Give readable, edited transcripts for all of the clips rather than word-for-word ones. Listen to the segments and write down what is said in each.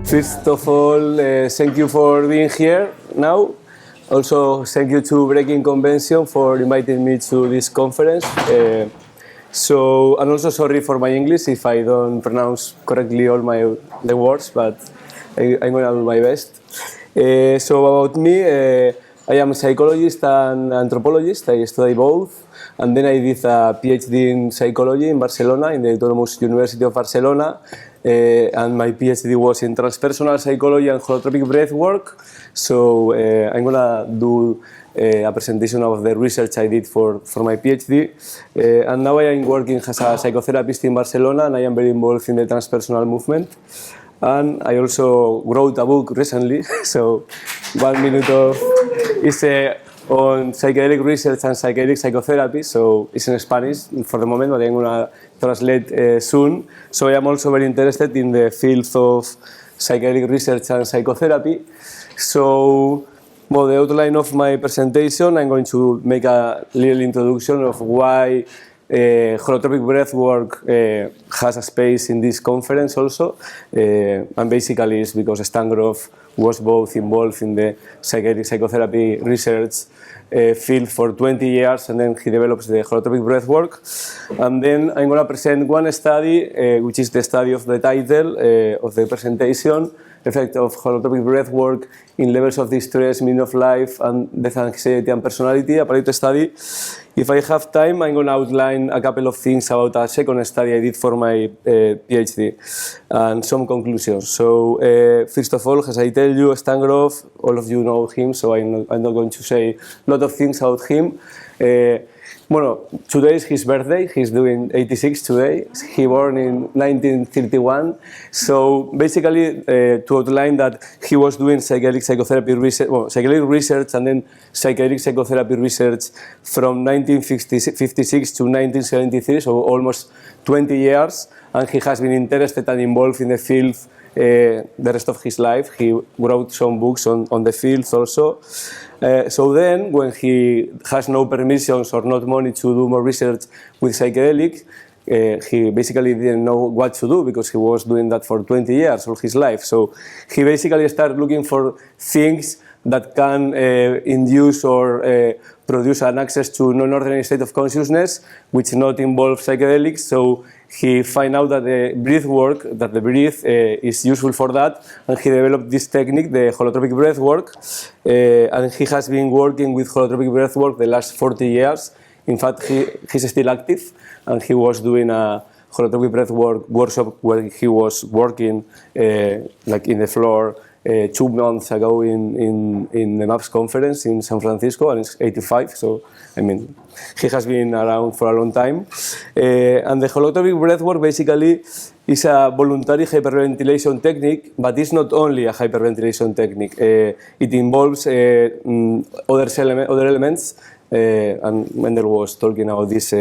First of all, thank you for being here now. Also, thank you to Breaking Convention for inviting me to this conference. And also sorry for my English if I don't pronounce correctly all the words, but I'm going to do my best. So about me, I am a psychologist and anthropologist. I study both. And then I did a PhD in psychology in Barcelona, in the Autonomous University of Barcelona. And my PhD was in transpersonal psychology and holotropic breathwork. So I'm going to do a presentation of the research I did for my PhD. And now I am working as a psychotherapist in Barcelona, and I am very involved in the transpersonal movement. And I also wrote a book recently, so 1 minute of is on psychedelic research and psychedelic psychotherapy, so it's in Spanish for the moment, but I'm going to translate soon. So I am also very interested in the field of psychedelic research and psychotherapy. So, well, the outline of my presentation, I'm going to make a little introduction of why holotropic breathwork has a space in this conference also, and basically it's because Stan Grof was both involved in the psychedelic psychotherapy research field for 20 years, and then he develops the holotropic breathwork. And then I'm going to present one study, which is the study of the title of the presentation, effect of holotropic breathwork in levels of distress, meaning of life, and death, anxiety, and personality, a pilot study. If I have time, I'm going to outline a couple of things about a second study I did for my PhD and some conclusions. So, first of all, as I tell you, Stan Grof, all of you know him, so I'm not going to say a lot of things about him. Well, today is his birthday. He's doing 86 today. He born in 1931. So basically, to outline that he was doing psychedelic psychotherapy research, well, psychedelic research and then psychedelic psychotherapy research from 1956 to 1973, so almost 20 years. And he has been interested and involved in the field the rest of his life. He wrote some books on the field also. So then, when he has no permissions or not money to do more research with psychedelic, he basically didn't know what to do because he was doing that for 20 years of his life. So he basically started looking for things that can induce or produce an access to non-ordinary state of consciousness, which not involve psychedelics. So he find out that the breath work, that the breath is useful for that, and he developed this technique, the holotropic breath work, and he has been working with holotropic breath work the last 40 years. In fact, he's still active, and he was doing a holotropic breath work workshop where he was working like in the floor 2 months ago in the MAPS conference in San Francisco, and it's 85, so I mean, he has been around for a long time. And the holotropic breathwork basically is a voluntary hyperventilation technique, but it's not only a hyperventilation technique. It involves other elements, and Mendel was talking about this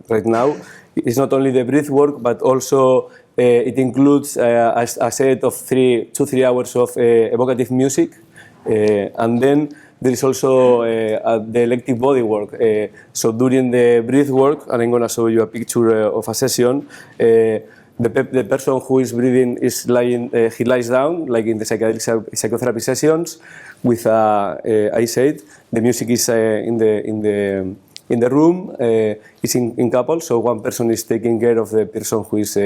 right now. It's not only the breathwork, but also it includes a set of 2-3 hours of evocative music, and then there is also the elective body work. So during the breath work, and I'm going to show you a picture of a session, the person who is breathing is lying, he lies down, like in the psychedelic psychotherapy sessions, with I said, the music is in the room, is in couples, so one person is taking care of the person who is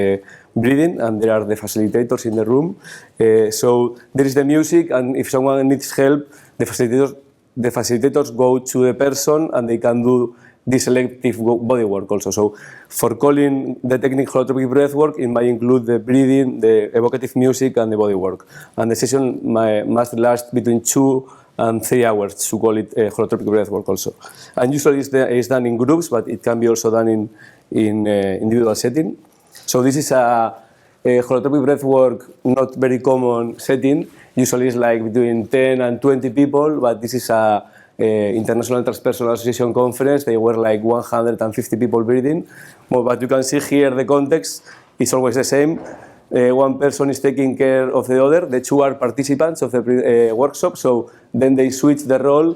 breathing, and there are the facilitators in the room. So there is the music, and if someone needs help, the facilitators go to the person, and they can do this selective body work also. So for calling the technique holotropic breath work, it might include the breathing, the evocative music, and the body work. And the session must last between 2 and 3 hours to call it holotropic breath work also. And usually it's done in groups, but it can be also done in individual setting. So this is a holotropic breath work, not very common setting. Usually it's like between 10 and 20 people, but this is a International Transpersonal Association conference. They were like 150 people breathing. Well, but you can see here the context is always the same. One person is taking care of the other. The two are participants of the workshop, so then they switch the role.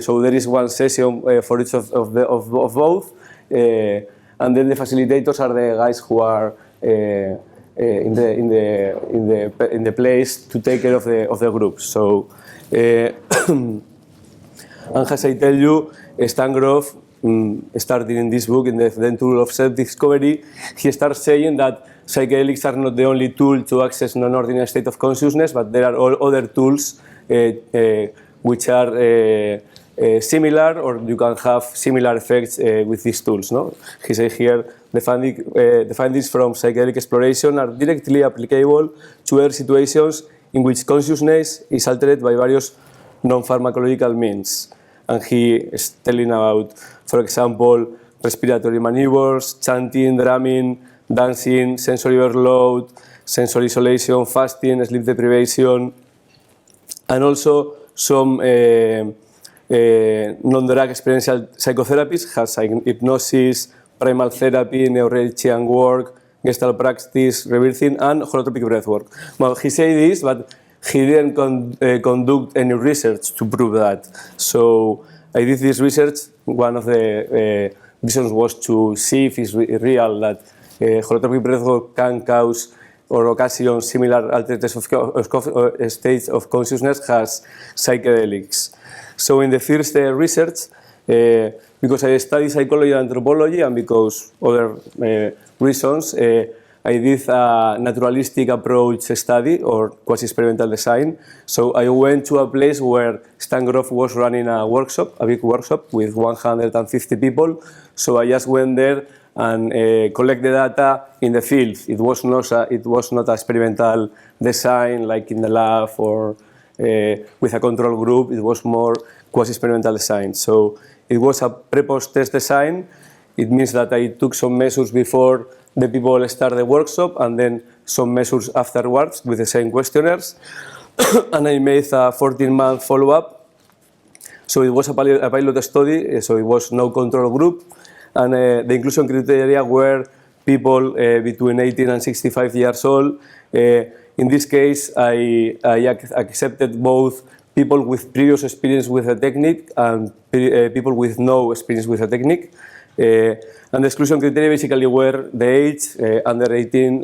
So there is one session for each of both. And then the facilitators are the guys who are in the place to take care of the group. So, and as I tell you, Stan Grof, starting in this book, in the tool of self-discovery, he starts saying that psychedelics are not the only tool to access non-ordinary state of consciousness, but there are all other tools which are similar, or you can have similar effects with these tools. No? He says here, the findings from psychedelic exploration are directly applicable to other situations in which consciousness is altered by various non-pharmacological means. And he is telling about, for example, respiratory maneuvers, chanting, drumming, dancing, sensory overload, sensory isolation, fasting, sleep deprivation, and also some non-drug experiential psychotherapies, has like hypnosis, primal therapy, neurologian work, gestalt practice, rebirthing, and holotropic breathwork. Well, he said this, but he didn't conduct any research to prove that. So I did this research. One of the reasons was to see if it's real that holotropic breathwork can cause or occasion similar altered states of consciousness as psychedelics. So in the first research, because I study psychology and anthropology, and because other reasons, I did a naturalistic approach study or quasi-experimental design. So I went to a place where Stan Grof was running a workshop, a big workshop with 150 people. So I just went there and collect the data in the field. It was not an experimental design like in the lab or with a control group. It was more quasi-experimental design. So it was a pre-post test design. It means that I took some measures before the people start the workshop and then some measures afterwards with the same questionnaires. And I made a 14-month follow-up. So it was a pilot study, so it was no control group. And the inclusion criteria were people between 18 and 65 years old. In this case, I accepted both people with previous experience with the technique and people with no experience with the technique. And the exclusion criteria basically were the age, under 18,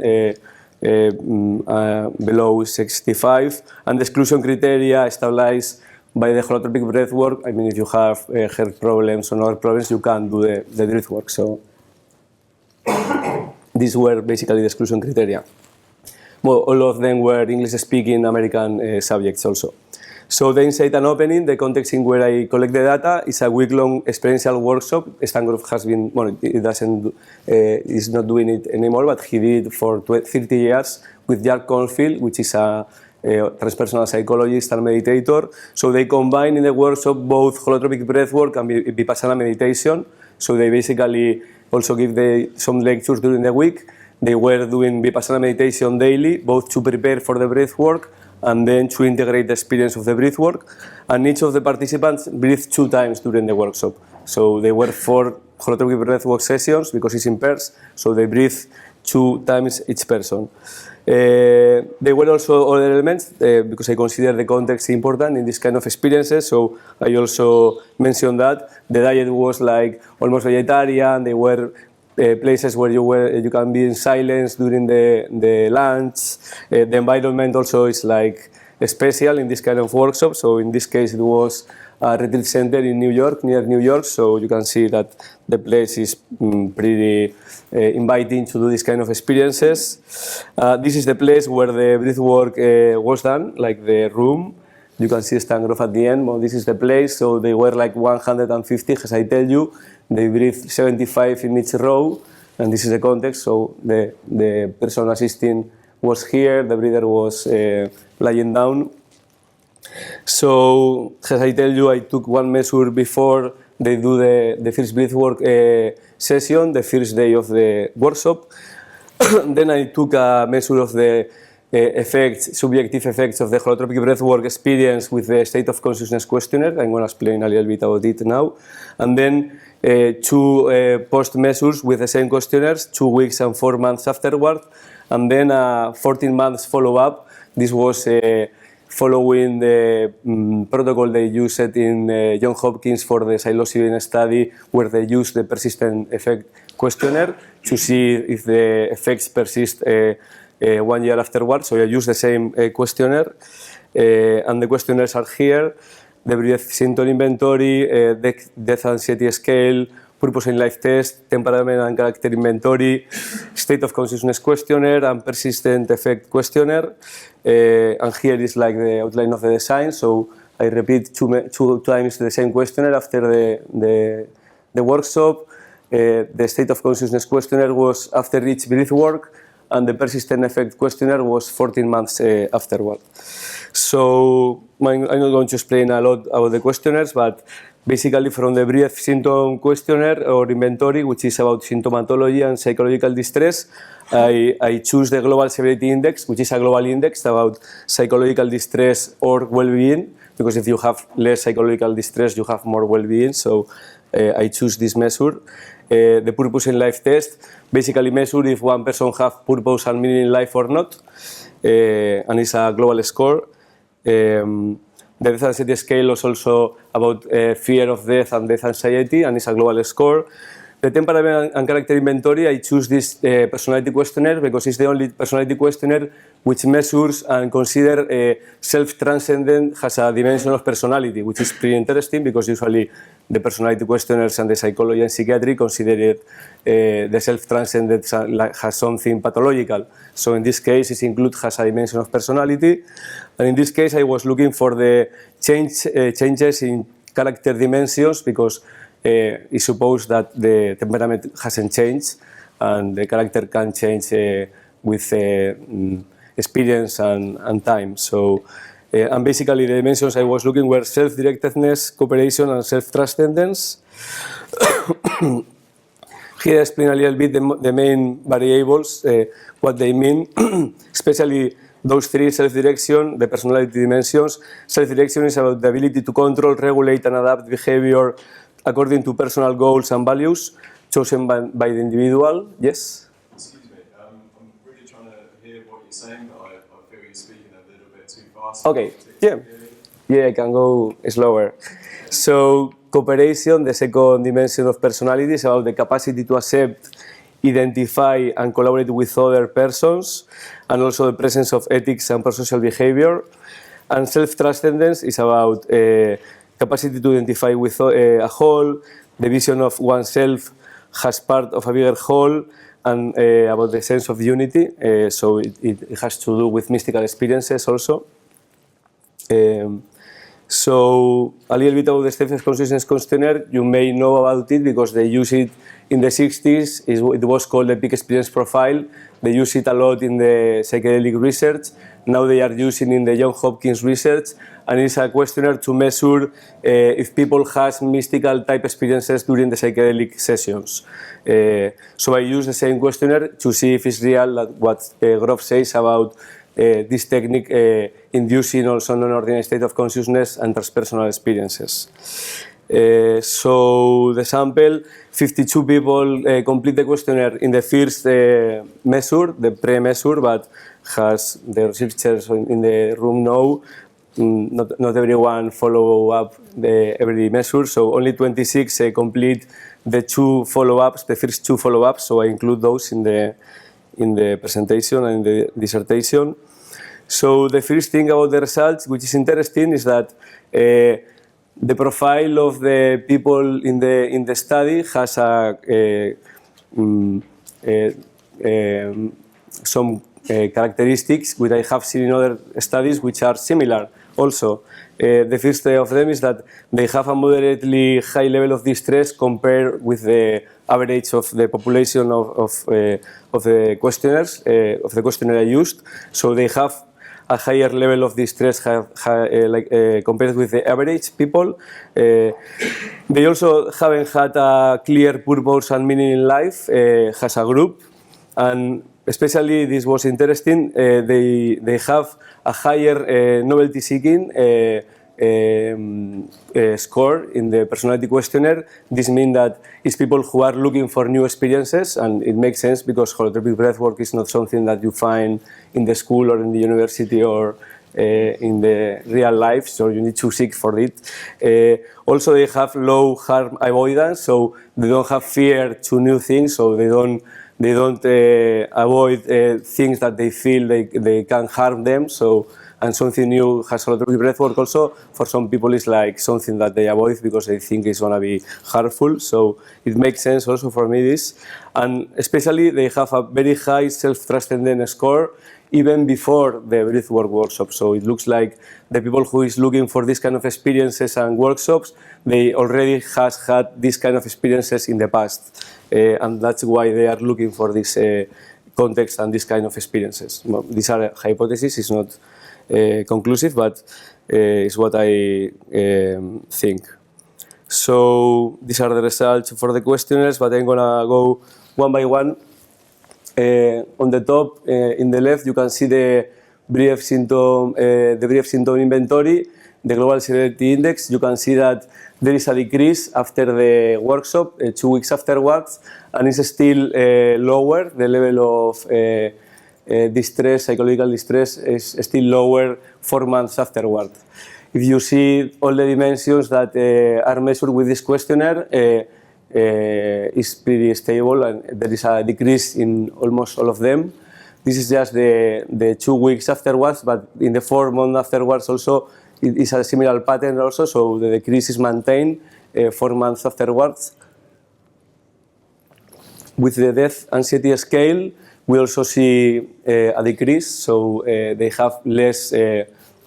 below 65, and the exclusion criteria established by the holotropic breathwork. I mean, if you have health problems or other problems, you can do the breathwork. So these were basically the exclusion criteria. Well, all of them were English-speaking American subjects also. So the Insight and Opening, the context in where I collect the data, is a week-long experiential workshop. Stan Grof has been, well, he's not doing it anymore, but he did for 30 years with Jack Cornfield, which is a transpersonal psychologist and meditator. So they combine in the workshop both holotropic breathwork and Vipassana meditation. So they basically also give some lectures during the week. They were doing Vipassana meditation daily, both to prepare for the breathwork and then to integrate the experience of the breathwork. And each of the participants breathed 2 times during the workshop. So there were 4 holotropic breathwork sessions because it's in pairs, so they breathe 2 times each person. There were also other elements because I consider the context important in this kind of experiences, so I also mentioned that. The diet was like almost vegetarian. There were places where you can be in silence during the lunch. The environment also is like special in this kind of workshop. So in this case, it was a retreat center in New York, near New York. So you can see that the place is pretty inviting to do this kind of experiences. This is the place where the breathwork was done, like the room. You can see Stan Grof at the end. Well, this is the place. So they were like 150, as I tell you. They breathe 75 in each row, and this is the context. So the person assisting was here, the breather was lying down. So, as I tell you, I took one measure before they do the first breathwork session, the first day of the workshop. Then I took a measure of the subjective effects of the holotropic breathwork experience with the state of consciousness questionnaire. I'm going to explain a little bit about it now. And then 2 post measures with the same questionnaires, 2 weeks and 4 months afterward, and then a 14 months follow-up. This was following the protocol they used in Johns Hopkins for the psilocybin study, where they used the persistent effect questionnaire to see if the effects persist 1 year afterwards. So I use the same questionnaire, and the questionnaires are here: the breath symptom inventory, death anxiety scale, purpose in life test, temperament and character inventory, state of consciousness questionnaire, and persistent effect questionnaire. And here is like the outline of the design. So I repeat two times the same questionnaire after the workshop. The state of consciousness questionnaire was after each breath work, and the persistent effect questionnaire was 14 months afterward. So I'm not going to explain a lot about the questionnaires, but basically from the breath symptom questionnaire or inventory, which is about symptomatology and psychological distress, I choose the global severity index, which is a global index about psychological distress or well-being, because if you have less psychological distress, you have more well-being. So I choose this measure. The purpose in life test basically measure if one person has purpose and meaning in life or not, and it's a global score. The death anxiety scale is also about fear of death and death anxiety, and it's a global score. The temperament and character inventory, I choose this personality questionnaire because it's the only personality questionnaire which measures and considers self-transcendent as a dimension of personality, which is pretty interesting because usually the personality questionnaires and the psychology and psychiatry consider it, the self-transcendent as something pathological. So in this case, it includes as a dimension of personality. And in this case, I was looking for the changes in character dimensions because it's supposed that the temperament hasn't changed and the character can change with experience and time. So, and basically the dimensions I was looking were self-directedness, cooperation, and self-transcendence. Here I explain a little bit the main variables, what they mean, especially those three: self-direction, the personality dimensions. Self-direction is about the ability to control, regulate, and adapt behavior according to personal goals and values chosen by the individual. Yes? Excuse me, I'm really trying to hear what you're saying, but I feel you're speaking a little bit too fast. Okay, yeah, I can go slower. So, cooperation, the second dimension of personality, is about the capacity to accept, identify, and collaborate with other persons, and also the presence of ethics and prosocial behavior. And self-transcendence is about capacity to identify with a whole, the vision of oneself as part of a bigger whole, and about the sense of unity. So it has to do with mystical experiences also. So a little bit about the state of consciousness questionnaire. You may know about it because they use it in the 60s. It was called the peak experience profile. They use it a lot in the psychedelic research. Now they are using in the Johns Hopkins research, and it's a questionnaire to measure if people have mystical type experiences during the psychedelic sessions. So I use the same questionnaire to see if it's real that what Grof says about this technique inducing also non-ordinary state of consciousness and transpersonal experiences. So the sample, 52 people complete the questionnaire in the first measure, the pre-measure, but as the researchers in the room know, not everyone follow up every measure, so only 26 complete the two follow-ups, the first two follow-ups, so I include those in the presentation and in the dissertation. So the first thing about the results, which is interesting, is that the profile of the people in the study has some characteristics which I have seen in other studies which are similar also. The first of them is that they have a moderately high level of distress compared with the average of the population of the questionnaires, of the questionnaire I used. So they have a higher level of distress compared with the average people. They also haven't had a clear purpose and meaning in life as a group, and especially this was interesting. They have a higher novelty seeking score in the personality questionnaire. This means that it's people who are looking for new experiences, and it makes sense because holotropic breathwork is not something that you find in the school or in the university or in the real life, so you need to seek for it. Also, they have low harm avoidance, so they don't have fear to new things, so they don't they don't avoid things that they feel they can harm them. So, and something new has holotropic breathwork also. For some people, it's like something that they avoid because they think it's gonna be harmful. So it makes sense also for me this, and especially they have a very high self-transcendent score even before the breathwork workshop. So it looks like the people who is looking for this kind of experiences and workshops, they already has had this kind of experiences in the past, and that's why they are looking for this context and this kind of experiences. Well, these are hypotheses. It's not conclusive, but it's what I think. So these are the results for the questionnaires, but I'm gonna go one by one. On the top, in the left, you can see the brief symptom inventory, the global severity index. You can see that there is a decrease after the workshop, 2 weeks afterwards, and it's still lower. The level of distress, psychological distress, is still lower 4 months afterward. If you see all the dimensions that are measured with this questionnaire, is pretty stable, and there is a decrease in almost all of them. This is just the 2 weeks afterwards, but in the 4 months afterwards also it is a similar pattern also, so the decrease is maintained 4 months afterwards. With the death anxiety scale, we also see a decrease, so they have less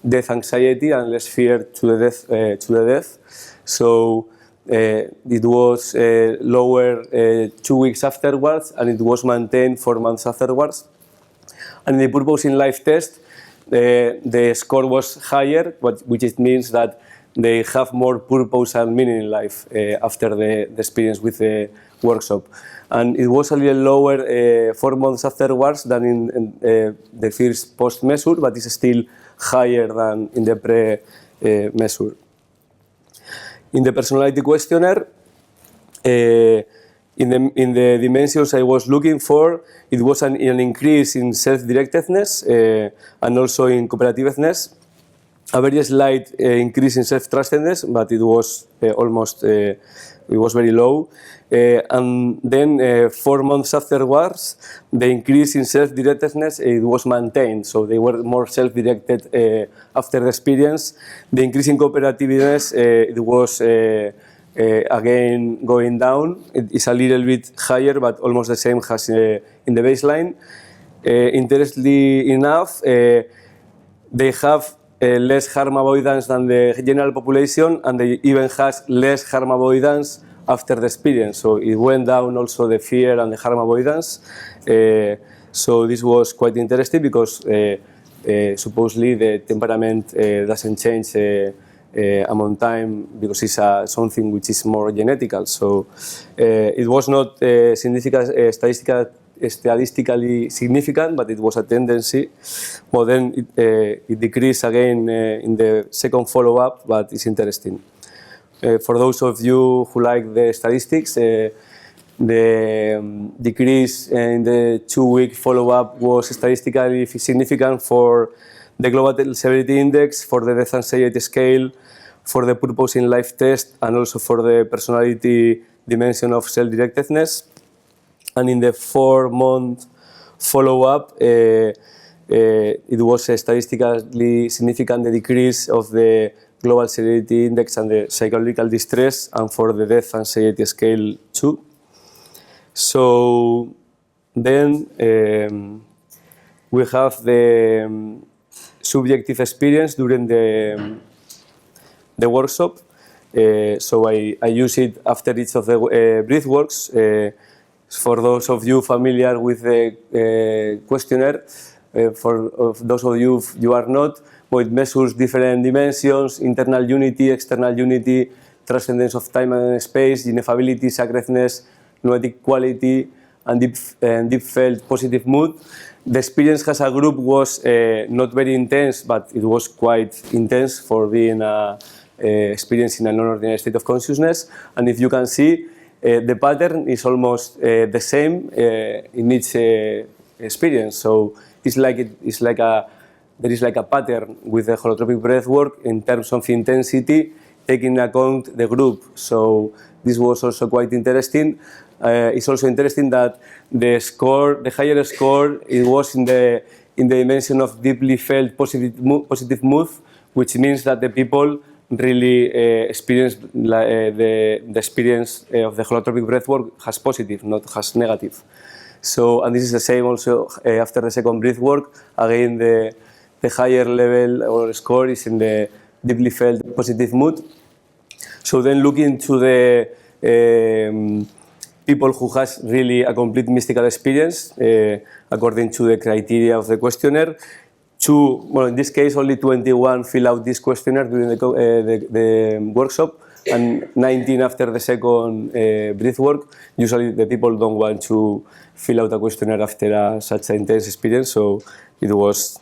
death anxiety and less fear to the death. So it was lower 2 weeks afterwards, and it was maintained 4 months afterwards. And in the purpose in life test, the score was higher, which means that they have more purpose and meaning in life after the experience with the workshop. And it was a little lower 4 months afterwards than in the first post-measure, but it's still higher than in the pre-measure. In the personality questionnaire, in the dimensions I was looking for, it was an increase in self-directedness and also in cooperativeness. A very slight increase in self-trustedness, but it was it was very low. And then 4 months afterwards, the increase in self-directedness, it was maintained. So they were more self-directed after the experience. The increase in cooperativeness, it was again going down. It is a little bit higher, but almost the same as in the baseline. Interestingly enough, they have less harm avoidance than the general population, and they even has less harm avoidance after the experience. So it went down also the fear and the harm avoidance. So this was quite interesting because supposedly the temperament doesn't change among time because it's something which is more genetical. So it was not significant, statistically significant, but it was a tendency. Well, then it decreased again in the second follow-up, but it's interesting. For those of you who like the statistics, the decrease in the 2-week follow-up was statistically significant for the global severity index, for the death anxiety scale, for the purpose in life test, and also for the personality dimension of self-directedness. And in the 4-month follow-up, it was statistically significant, the decrease of the global severity index and the psychological distress, and for the death anxiety scale too. So then we have the subjective experience during the workshop. So I use it after each of the breathworks. For those of you familiar with the questionnaire, for those of you are not, it measures different dimensions: internal unity, external unity, transcendence of time and space, ineffability, sacredness, noetic quality, and deep felt positive mood. The experience as a group was not very intense, but it was quite intense for being experiencing a non-ordinary state of consciousness. And if you can see, the pattern is almost the same in each experience. So it's like there is like a pattern with the holotropic breathwork in terms of intensity taking into account the group. So this was also quite interesting. It's also interesting that the higher score, it was in the dimension of deeply felt positive mood, which means that the people really experienced the experience of the holotropic breathwork has positive, not has negative. So, and this is the same also after the second breathwork. Again, the higher level or score is in the deeply felt positive mood. So then looking to the people who has really a complete mystical experience, according to the criteria of the questionnaire, in this case only 21 fill out this questionnaire during the workshop, and 19 after the second breathwork. Usually the people don't want to fill out a questionnaire after such an intense experience, so it was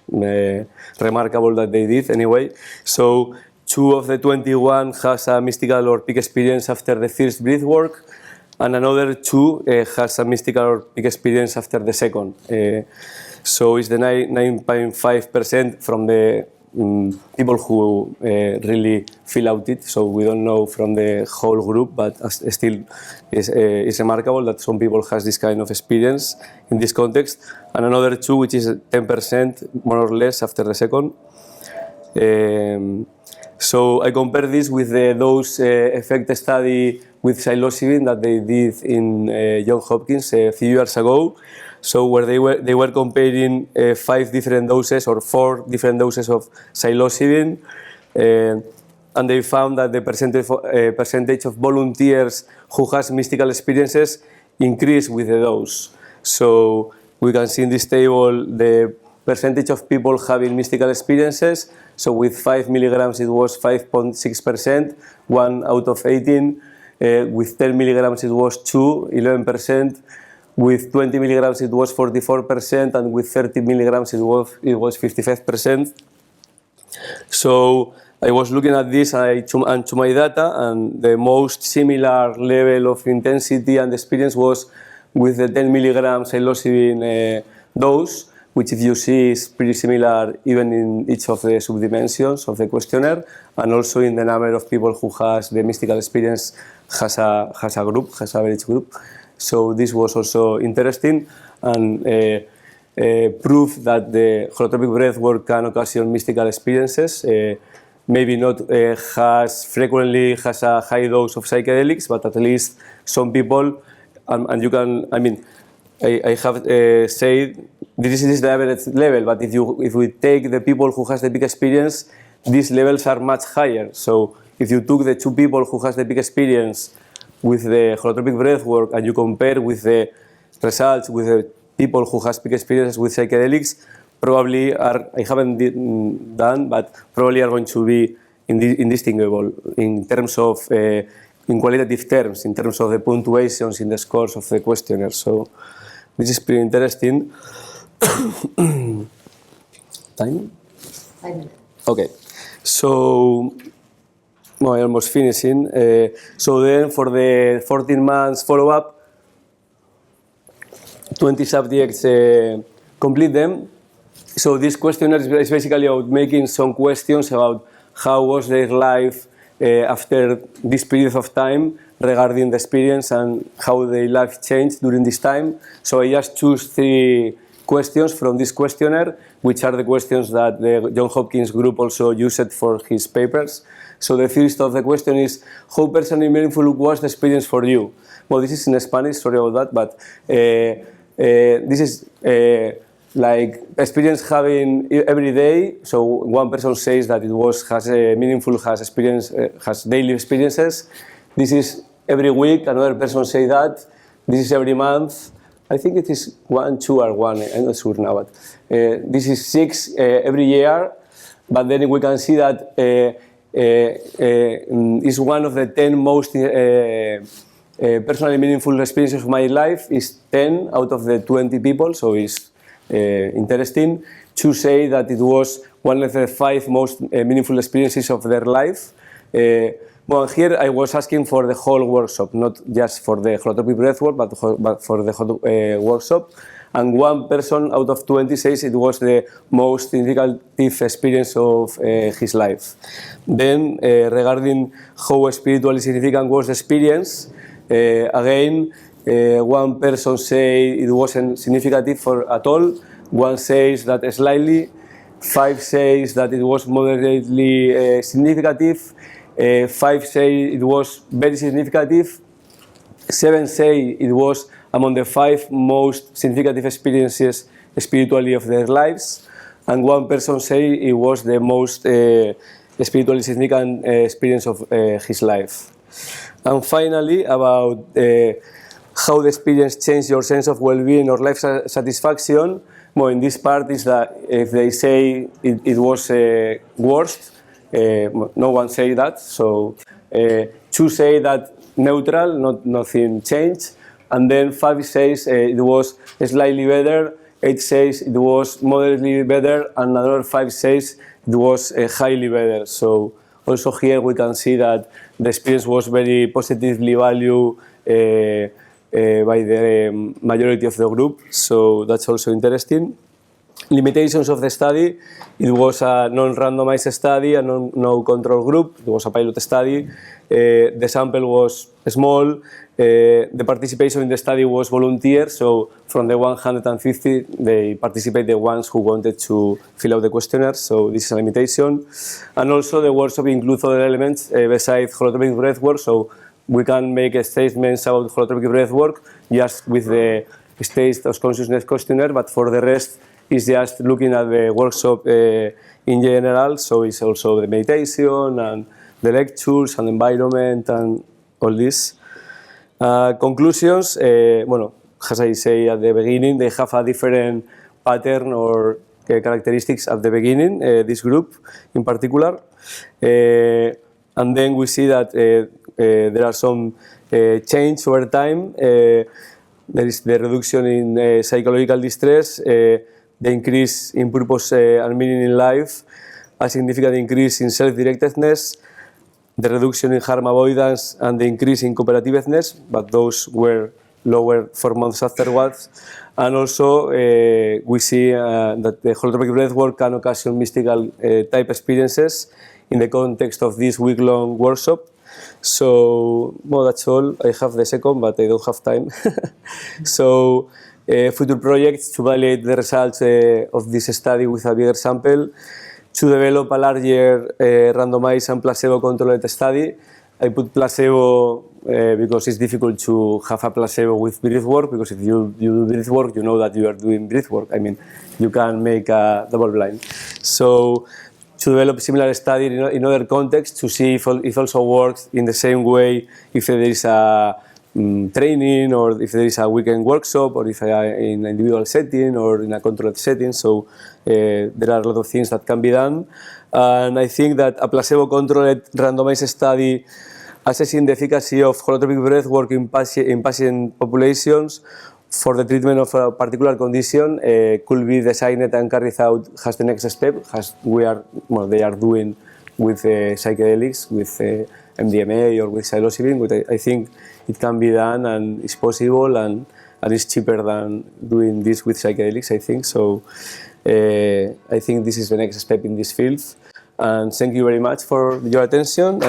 remarkable that they did anyway. So 2 of the 21 has a mystical or peak experience after the first breathwork, and another 2 has a mystical or peak experience after the second. So it's the 9.5% from the people who really fill out it. So we don't know from the whole group, but still it's remarkable that some people has this kind of experience in this context, and another 2, which is 10% more or less after the second. So I compare this with the dose effect study with psilocybin that they did in Johns Hopkins a few years ago. So where they were comparing 5 different doses or 4 different doses of psilocybin, and they found that the percentage of volunteers who has mystical experiences increased with the dose. So we can see in this table the percentage of people having mystical experiences. So with 5 milligrams it was 5.6%, 1 out of 18. With 10 milligrams it was 11%. With 20 milligrams it was 44%, and with 30 milligrams it was 55%. So I was looking at this and to my data, and the most similar level of intensity and experience was with the 10 milligrams psilocybin dose, which if you see is pretty similar even in each of the subdimensions of the questionnaire, and also in the number of people who has the mystical experience has a average group. So this was also interesting, and proof that the holotropic breathwork can occasion mystical experiences. Maybe not frequently has a high dose of psychedelics, but at least some people, and you can, I have said this is the average level, but if we take the people who has the big experience, these levels are much higher. So if you took the 2 people who has the big experience with the holotropic breathwork and you compare with the results with the people who has big experiences with psychedelics, probably I haven't done, but probably are going to be indistinguishable in terms of, in qualitative terms, in terms of the punctuations in the scores of the questionnaire. So this is pretty interesting. Time? 5 minutes. Okay. So I'm almost finishing. So then for the 14 months follow-up, 20 subjects complete them. So this questionnaire is basically about making some questions about how was their life after this period of time regarding the experience and how their life changed during this time. So I just choose 3 questions from this questionnaire, which are the questions that the Johns Hopkins group also used for his papers. So the first of the question is, how personally meaningful was the experience for you? Well, this is in Spanish, sorry about that, but this is like experience having every day. So one person says that it has a meaningful, has daily experiences. This is every week. Another person say that. This is every month. I think it is 1, 2, or 1. I'm not sure now, but this is 6 every year. But then we can see that is one of the 10 most personally meaningful experiences of my life. Is 10 out of the 20 people, so it's interesting to say that it was one of the 5 most meaningful experiences of their life. Well, here I was asking for the whole workshop, not just for the holotropic breathwork, but for the whole workshop. and one person out of 20 says it was the most significant experience of his life. Then, regarding how spiritually significant was the experience, again, one person say it wasn't significant at all, one says that slightly, 5 says that it was moderately significant, 5 say it was very significant, 7 say it was among the 5 most significant experiences spiritually of their lives, and one person say it was the most spiritually significant experience of his life. And finally, about how the experience changed your sense of well-being or life satisfaction. Well, in this part is that if they say it was worst, no one say that. So 2 say that neutral, nothing changed, and then 5 says it was slightly better, 8 says it was moderately better, and another 5 says it was highly better. So also here we can see that the experience was very positively valued by the majority of the group, so that's also interesting. Limitations of the study: it was a non-randomized study, a no control group, it was a pilot study, the sample was small, the participation in the study was volunteer, so from the 150 they participated the ones who wanted to fill out the questionnaire, so this is a limitation. And also the workshop includes other elements besides holotropic breathwork, so we can make statements about holotropic breathwork just with the state of consciousness questionnaire, but for the rest is just looking at the workshop in general, so it's also the meditation and the lectures and environment and all this. Conclusions, bueno, as I say at the beginning, they have a different pattern or characteristics at the beginning, this group in particular. And then we see that there are some change over time. There is the reduction in psychological distress, the increase in purpose and meaning in life, a significant increase in self-directedness, the reduction in harm avoidance, and the increase in cooperativeness, but those were lower 4 months afterwards. And also we see that the holotropic breathwork can occasion mystical type experiences in the context of this week-long workshop. So, well, that's all. I have the second, but I don't have time. So, future projects to validate the results of this study with a bigger sample, to develop a larger randomized and placebo-controlled study. I put placebo because it's difficult to have a placebo with breathwork, because if you do breathwork, you know that you are doing breathwork. I mean, you can make a double blind. So, to develop similar study in other contexts to see if it also works in the same way if there is a training or if there is a weekend workshop or if in an individual setting or in a controlled setting. So there are a lot of things that can be done. And I think that a placebo-controlled randomized study assessing the efficacy of holotropic breathwork in patient populations for the treatment of a particular condition could be designed and carried out as the next step, as they are doing with psychedelics, with MDMA or with psilocybin. But I think it can be done and it's possible and it's cheaper than doing this with psychedelics, I think. So I think this is the next step in this field. And thank you very much for your attention.